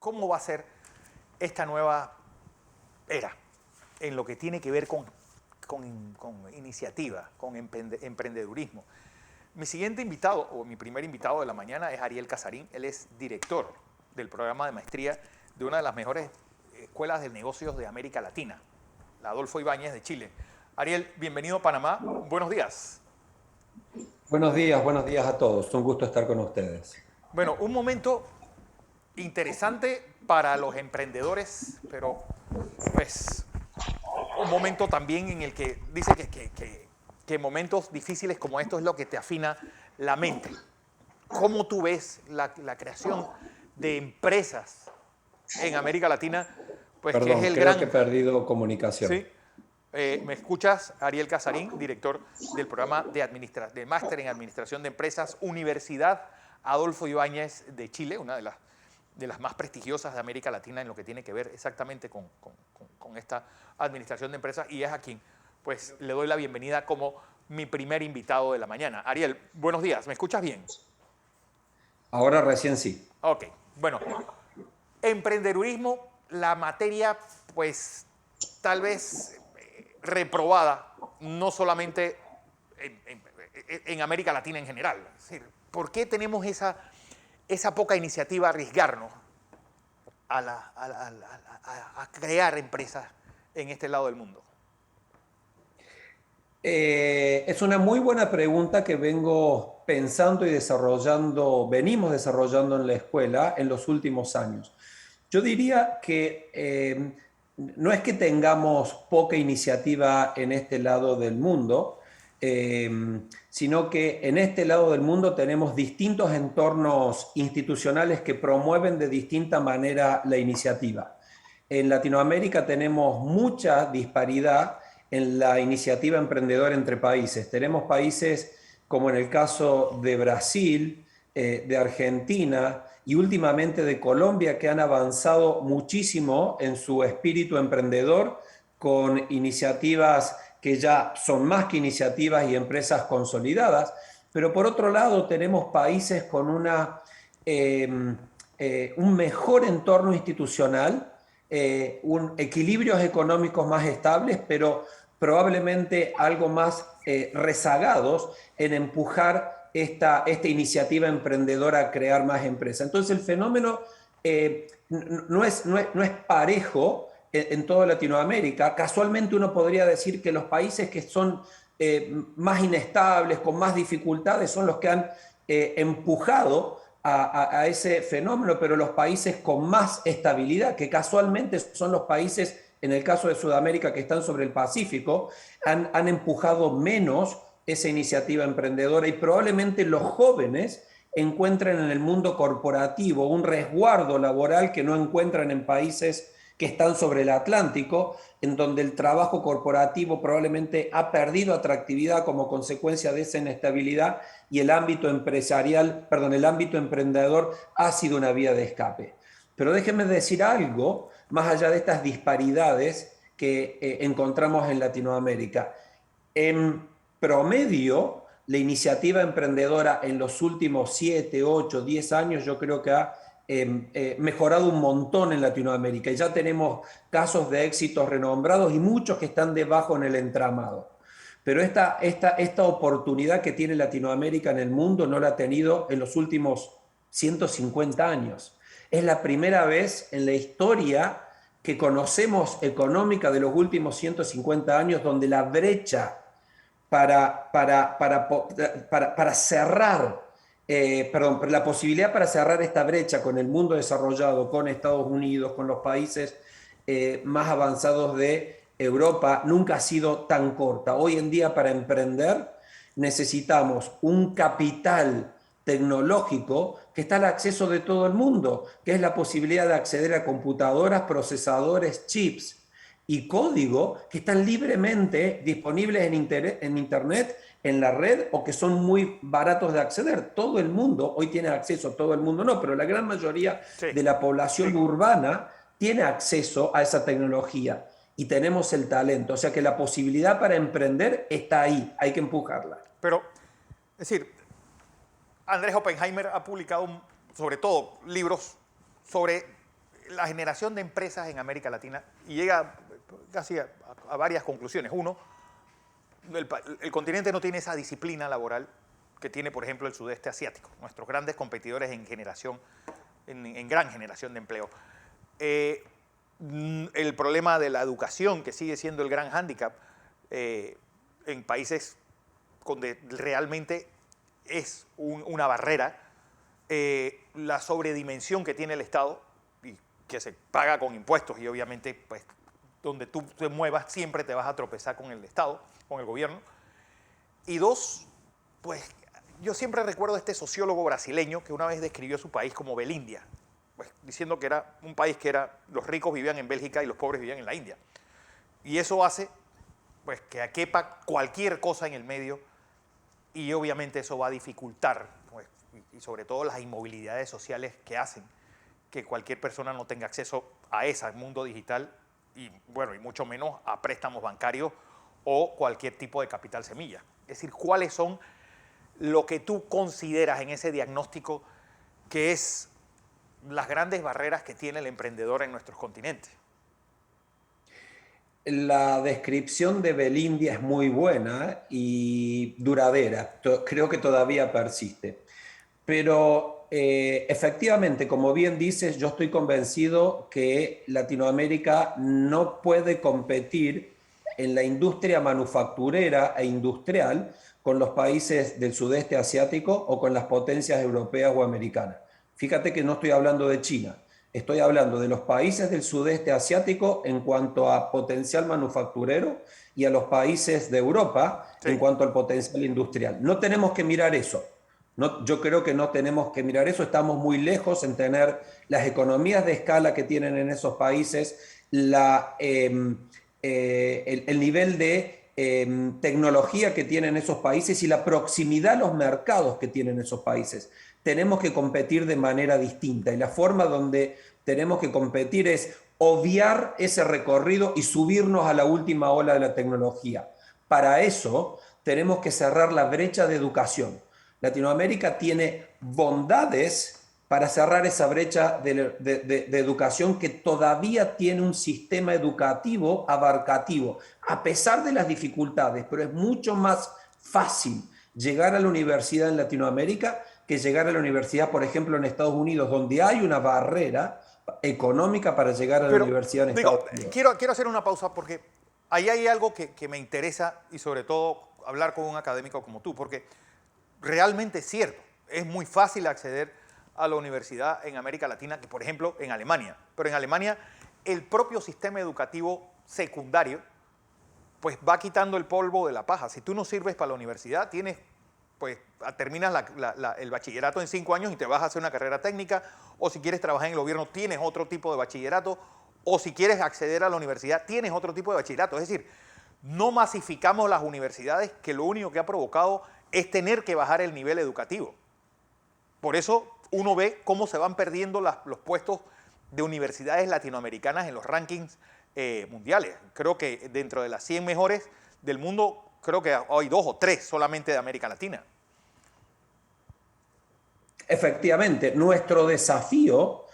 ¿Cómo va a ser esta nueva era en lo que tiene que ver con iniciativa, con emprendedurismo? Mi siguiente invitado, o mi primer invitado de la mañana, es Ariel Casarín. Él es director del programa de maestría de una de las mejores escuelas de negocios de América Latina, la Adolfo Ibáñez de Chile. Ariel, bienvenido a Panamá. Buenos días. Buenos días a todos. Un gusto estar con ustedes. Bueno, un momento interesante para los emprendedores, pero pues un momento también en el que dice que momentos difíciles como estos es lo que te afina la mente. ¿Cómo tú ves la creación de empresas en América Latina? Pues que es Perdón, el creo que he gran... perdido comunicación. ¿Sí? ¿Me escuchas? Ariel Casarín, director del programa de Máster en Administración de Empresas, Universidad Adolfo Ibáñez de Chile, una de las más prestigiosas de América Latina en lo que tiene que ver exactamente con esta administración de empresas, y es a quien pues le doy la bienvenida como mi primer invitado de la mañana. Ariel, buenos días, ¿me escuchas bien? Ahora recién sí. Ok, bueno, emprendedurismo, la materia pues tal vez reprobada, no solamente en América Latina en general. Es decir, ¿por qué tenemos esa poca iniciativa a arriesgarnos a crear empresas en este lado del mundo? Es una muy buena pregunta que vengo pensando y venimos desarrollando en la escuela en los últimos años. Yo diría que no es que tengamos poca iniciativa en este lado del mundo, eh, sino que en este lado del mundo tenemos distintos entornos institucionales que promueven de distinta manera la iniciativa. En Latinoamérica tenemos mucha disparidad en la iniciativa emprendedora entre países. Tenemos países como en el caso de Brasil, de Argentina y últimamente de Colombia, que han avanzado muchísimo en su espíritu emprendedor con iniciativas que ya son más que iniciativas y empresas consolidadas. Pero por otro lado tenemos países con un mejor entorno institucional, equilibrios económicos más estables, pero probablemente algo más rezagados en empujar esta iniciativa emprendedora a crear más empresas. Entonces el fenómeno no es parejo en toda Latinoamérica. Casualmente uno podría decir que los países que son más inestables, con más dificultades, son los que han empujado a ese fenómeno, pero los países con más estabilidad, que casualmente son los países, en el caso de Sudamérica, que están sobre el Pacífico, han empujado menos esa iniciativa emprendedora, y probablemente los jóvenes encuentren en el mundo corporativo un resguardo laboral que no encuentran en países que están sobre el Atlántico, en donde el trabajo corporativo probablemente ha perdido atractividad como consecuencia de esa inestabilidad, y el ámbito empresarial, perdón, el ámbito emprendedor ha sido una vía de escape. Pero déjenme decir algo, más allá de estas disparidades que encontramos en Latinoamérica. En promedio, la iniciativa emprendedora en los últimos 7, 8, 10 años yo creo que ha mejorado un montón en Latinoamérica, y ya tenemos casos de éxitos renombrados y muchos que están debajo en el entramado. Pero esta oportunidad que tiene Latinoamérica en el mundo no la ha tenido en los últimos 150 años. Es la primera vez en la historia que conocemos económica de los últimos 150 años donde la brecha para cerrar, la posibilidad para cerrar esta brecha con el mundo desarrollado, con Estados Unidos, con los países más avanzados de Europa, nunca ha sido tan corta. Hoy en día, para emprender necesitamos un capital tecnológico que está al acceso de todo el mundo, que es la posibilidad de acceder a computadoras, procesadores, chips y código que están libremente disponibles en Internet, en la red, o que son muy baratos de acceder. Todo el mundo hoy tiene acceso, todo el mundo no, pero la gran mayoría Sí. de la población urbana tiene acceso a esa tecnología, y tenemos el talento. O sea que la posibilidad para emprender está ahí, hay que empujarla. Pero, es decir, Andrés Oppenheimer ha publicado sobre todo libros sobre la generación de empresas en América Latina y llega casi a varias conclusiones. Uno, el continente no tiene esa disciplina laboral que tiene, por ejemplo, el sudeste asiático, nuestros grandes competidores en generación, en gran generación de empleo. El problema de la educación, que sigue siendo el gran hándicap en países donde realmente es una barrera, la sobredimensión que tiene el Estado, y que se paga con impuestos, y obviamente pues, donde tú te muevas siempre te vas a tropezar con el Estado, con el gobierno. Y dos, pues yo siempre recuerdo a este sociólogo brasileño que una vez describió su país como Belindia, pues, diciendo que era un país que los ricos vivían en Bélgica y los pobres vivían en la India. Y eso hace pues, que quepa cualquier cosa en el medio, y obviamente eso va a dificultar, pues, y sobre todo las inmovilidades sociales que hacen que cualquier persona no tenga acceso a ese mundo digital y, bueno, y mucho menos a préstamos bancarios o cualquier tipo de capital semilla. Es decir, ¿cuáles son lo que tú consideras en ese diagnóstico que es las grandes barreras que tiene el emprendedor en nuestros continentes? La descripción de Belindia es muy buena y duradera. Creo que todavía persiste. Pero efectivamente, como bien dices, yo estoy convencido que Latinoamérica no puede competir en la industria manufacturera e industrial con los países del sudeste asiático o con las potencias europeas o americanas. Fíjate que no estoy hablando de China, estoy hablando de los países del sudeste asiático en cuanto a potencial manufacturero y a los países de Europa en cuanto al potencial industrial. No tenemos que mirar eso. No, yo creo que no tenemos que mirar eso, estamos muy lejos en tener las economías de escala que tienen en esos países, el nivel de tecnología que tienen esos países y la proximidad a los mercados que tienen esos países. Tenemos que competir de manera distinta y la forma donde tenemos que competir es obviar ese recorrido y subirnos a la última ola de la tecnología. Para eso tenemos que cerrar la brecha de educación. Latinoamérica tiene bondades para cerrar esa brecha de educación que todavía tiene un sistema educativo abarcativo, a pesar de las dificultades, pero es mucho más fácil llegar a la universidad en Latinoamérica que llegar a la universidad, por ejemplo, en Estados Unidos, donde hay una barrera económica para llegar a la universidad en Estados Unidos. Quiero hacer una pausa porque ahí hay algo que me interesa y sobre todo hablar con un académico como tú, porque realmente es cierto, es muy fácil acceder a la universidad en América Latina que, por ejemplo, en Alemania. Pero en Alemania el propio sistema educativo secundario pues va quitando el polvo de la paja. Si tú no sirves para la universidad, pues terminas el bachillerato en 5 años y te vas a hacer una carrera técnica, o si quieres trabajar en el gobierno tienes otro tipo de bachillerato, o si quieres acceder a la universidad tienes otro tipo de bachillerato. Es decir, no masificamos las universidades, que lo único que ha provocado es tener que bajar el nivel educativo. Por eso uno ve cómo se van perdiendo los puestos de universidades latinoamericanas en los rankings mundiales. Creo que dentro de las 100 mejores del mundo, creo que hay 2 o 3 solamente de América Latina. Efectivamente, nuestro desafío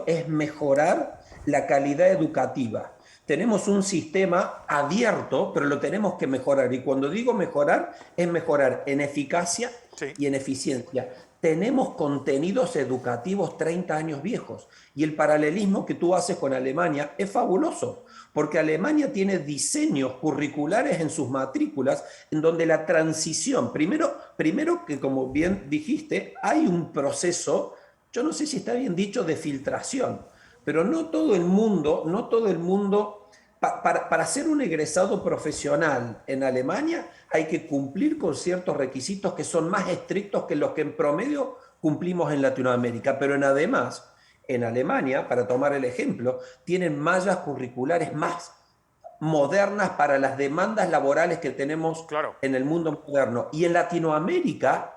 es mejorar la calidad educativa. Tenemos un sistema abierto, pero lo tenemos que mejorar. Y cuando digo mejorar, es mejorar en eficacia y en eficiencia. Tenemos contenidos educativos 30 años viejos. Y el paralelismo que tú haces con Alemania es fabuloso, porque Alemania tiene diseños curriculares en sus matrículas en donde la transición, primero que como bien dijiste, hay un proceso, yo no sé si está bien dicho, de filtración, pero no todo el mundo, para ser un egresado profesional en Alemania hay que cumplir con ciertos requisitos que son más estrictos que los que en promedio cumplimos en Latinoamérica, pero además, en Alemania, para tomar el ejemplo, tienen mallas curriculares más modernas para las demandas laborales que tenemos en el mundo moderno. Y en Latinoamérica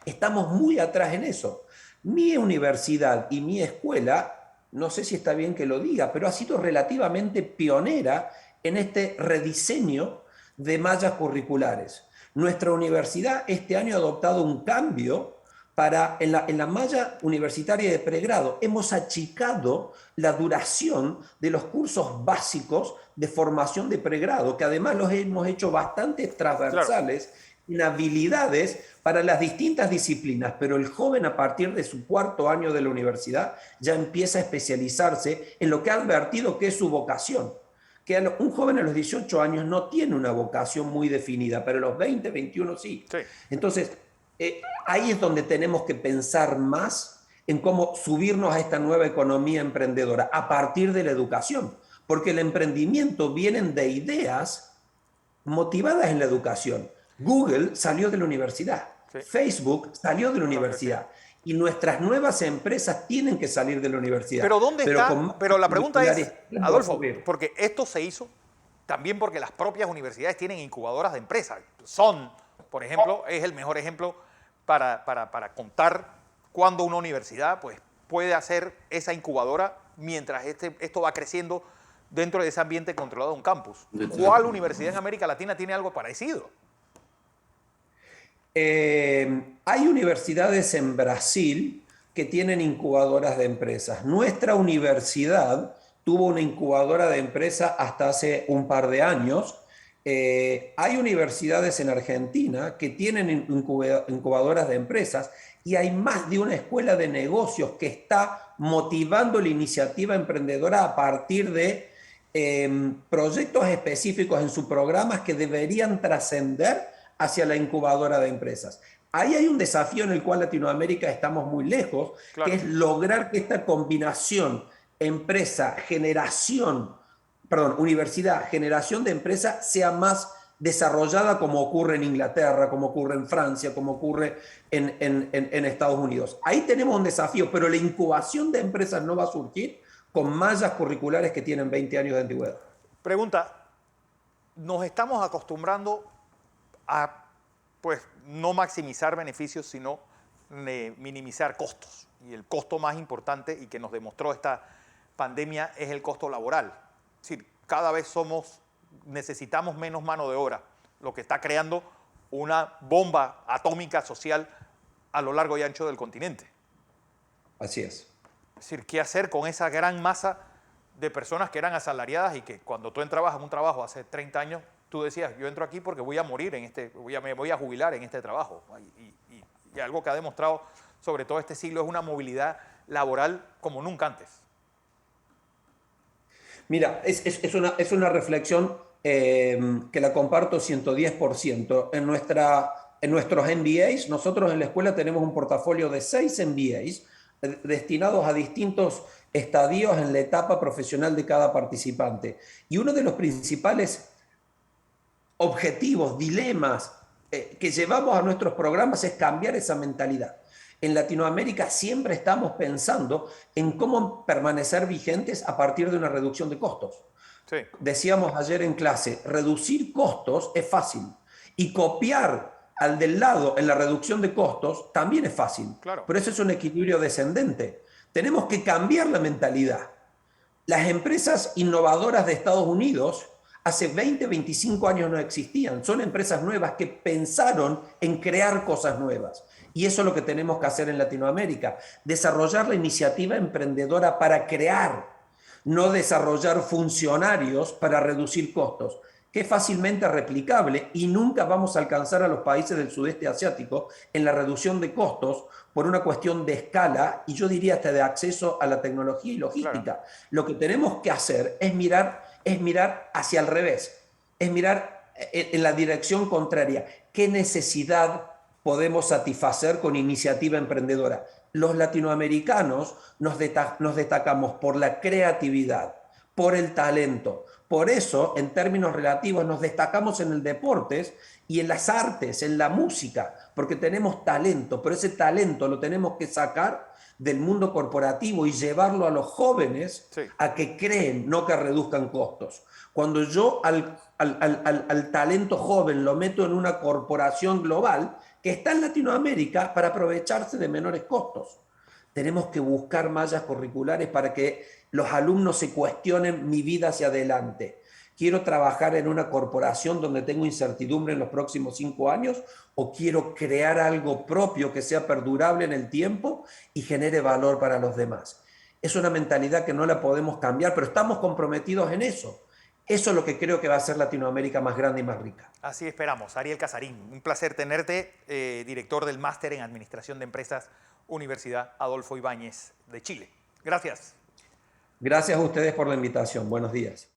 estamos muy atrás en eso. Mi universidad y mi escuela, no sé si está bien que lo diga, pero ha sido relativamente pionera en este rediseño de mallas curriculares. Nuestra universidad este año ha adoptado un cambio en la malla universitaria de pregrado, hemos achicado la duración de los cursos básicos de formación de pregrado, que además los hemos hecho bastante Claro. transversales en habilidades para las distintas disciplinas, pero el joven a partir de su cuarto año de la universidad ya empieza a especializarse en lo que ha advertido que es su vocación. Que un joven a los 18 años no tiene una vocación muy definida, pero a los 20, 21 sí. Sí. Entonces, ahí es donde tenemos que pensar más en cómo subirnos a esta nueva economía emprendedora a partir de la educación, porque el emprendimiento viene de ideas motivadas en la educación. Google salió de la universidad, Sí. Facebook salió de la La universidad. universidad y nuestras nuevas empresas tienen que salir de la universidad. Pero ¿dónde Pero está? con más Pero la pregunta es, curriculares, ¿qué va a Adolfo, ocurrir? porque esto se hizo también porque las propias universidades tienen incubadoras de empresas. Son, por ejemplo, es el mejor ejemplo para contar cuando una universidad pues, puede hacer esa incubadora mientras esto va creciendo dentro de ese ambiente controlado de un campus. ¿Cuál universidad en América Latina tiene algo parecido? Hay universidades en Brasil que tienen incubadoras de empresas. Nuestra universidad tuvo una incubadora de empresas hasta hace un par de años. Hay universidades en Argentina que tienen incubadoras de empresas y hay más de una escuela de negocios que está motivando la iniciativa emprendedora a partir de proyectos específicos en sus programas que deberían trascender hacia la incubadora de empresas. Ahí hay un desafío en el cual Latinoamérica estamos muy lejos, Claro. que es lograr que esta combinación empresa, generación, perdón, universidad, generación de empresa sea más desarrollada como ocurre en Inglaterra, como ocurre en Francia, como ocurre en Estados Unidos. Ahí tenemos un desafío, pero la incubación de empresas no va a surgir con mallas curriculares que tienen 20 años de antigüedad. Pregunta, nos estamos acostumbrando a pues, no maximizar beneficios, sino minimizar costos. Y el costo más importante y que nos demostró esta pandemia es el costo laboral. Es decir, cada vez necesitamos menos mano de obra, lo que está creando una bomba atómica social a lo largo y ancho del continente. Así es. Es decir, ¿qué hacer con esa gran masa de personas que eran asalariadas y que cuando tú entrabas en un trabajo hace 30 años, tú decías, yo entro aquí porque voy a morir me voy a jubilar en este trabajo? Y algo que ha demostrado sobre todo este siglo es una movilidad laboral como nunca antes. Mira, es una reflexión que la comparto 110%. En nuestros MBAs, nosotros en la escuela tenemos un portafolio de 6 MBAs destinados a distintos estadios en la etapa profesional de cada participante. Y uno de los principales objetivos, dilemas que llevamos a nuestros programas es cambiar esa mentalidad. En Latinoamérica siempre estamos pensando en cómo permanecer vigentes a partir de una reducción de costos. Sí. Decíamos ayer en clase, reducir costos es fácil y copiar al del lado en la reducción de costos también es fácil. Claro. Pero eso es un equilibrio descendente. Tenemos que cambiar la mentalidad. Las empresas innovadoras de Estados Unidos hace 20, 25 años no existían. Son empresas nuevas que pensaron en crear cosas nuevas. Y eso es lo que tenemos que hacer en Latinoamérica. Desarrollar la iniciativa emprendedora para crear, no desarrollar funcionarios para reducir costos, que es fácilmente replicable y nunca vamos a alcanzar a los países del sudeste asiático en la reducción de costos por una cuestión de escala y yo diría hasta de acceso a la tecnología y logística. Claro. Lo que tenemos que hacer es mirar hacia el revés, es mirar en la dirección contraria. ¿Qué necesidad podemos satisfacer con iniciativa emprendedora? Los latinoamericanos nos destacamos por la creatividad, por el talento. Por eso, en términos relativos, nos destacamos en el deporte y en las artes, en la música, porque tenemos talento, pero ese talento lo tenemos que sacar del mundo corporativo y llevarlo a los jóvenes a que creen, no que reduzcan costos. Cuando yo al talento joven lo meto en una corporación global que está en Latinoamérica para aprovecharse de menores costos, tenemos que buscar mallas curriculares para que los alumnos se cuestionen mi vida hacia adelante. ¿Quiero trabajar en una corporación donde tengo incertidumbre en los próximos 5 años? ¿O quiero crear algo propio que sea perdurable en el tiempo y genere valor para los demás? Es una mentalidad que no la podemos cambiar, pero estamos comprometidos en eso. Eso es lo que creo que va a hacer Latinoamérica más grande y más rica. Así esperamos. Ariel Casarín, un placer tenerte, director del Máster en Administración de Empresas, Universidad Adolfo Ibáñez de Chile. Gracias. Gracias a ustedes por la invitación. Buenos días.